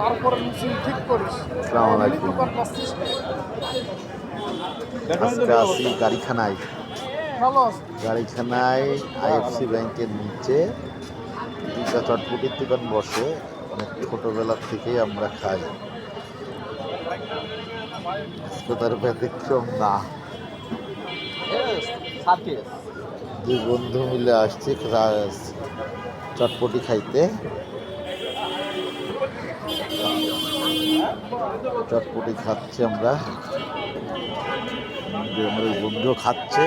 তারপরে মিছিল ঠিক করিস। আসসালামু আলাইকুম। দোকান পাচ্ছিস না। আজকে আছি গাড়িখানায়। ভালো আছে। গাড়িখানায় আইএফসি ব্যাংকের নিচে দুইটা চটপটির দোকান বসে। অনেক ছোটবেলা থেকেই আমরা খাই। আজকে তার ব্যতিক্রম না। দুই বন্ধু মিলে আসছি চটপটি খাইতে। চটপটি খাচ্ছি আমরা, আমার বন্ধু খাচ্ছে।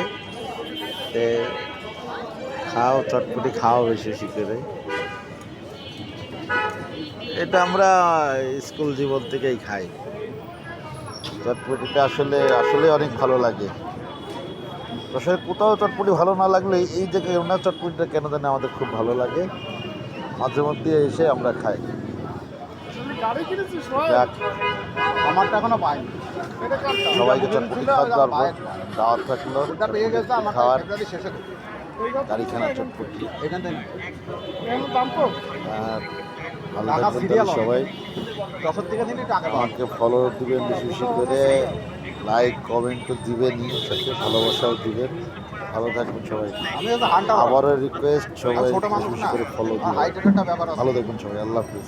খাও চটপটি খাও বেশি বেশি করে। এটা আমরা স্কুল জীবন থেকেই খাই। চটপটিটা আসলে আসলে অনেক ভালো লাগে। আসলে কোথাও চটপটি ভালো না লাগলে এই জায়গায় ওনার চটপটিটা কেন জানি আমাদের খুব ভালো লাগে। মাঝে মধ্যে এসে আমরা খাই। যাক, আমারটা এখনো পাইনি। সবাইকে চটপটি খাওয়াতে পারবো। দাওয়াত থাকলো খাওয়ার। গাড়িখানা চটপটি। দাম তো আর ভালো থাকবেন সবাই। আমাকে ফলো দিবেন বেশি বেশি করে, লাইক কমেন্টও দিবেনই, সাথে ভালোবাসাও দিবেন। ভালো থাকবেন সবাই। আবারও রিকোয়েস্ট, সবাই বেশি বেশি করে ফলো দিবেন। ভালো থাকবেন সবাই। আল্লাহ হাফিজ।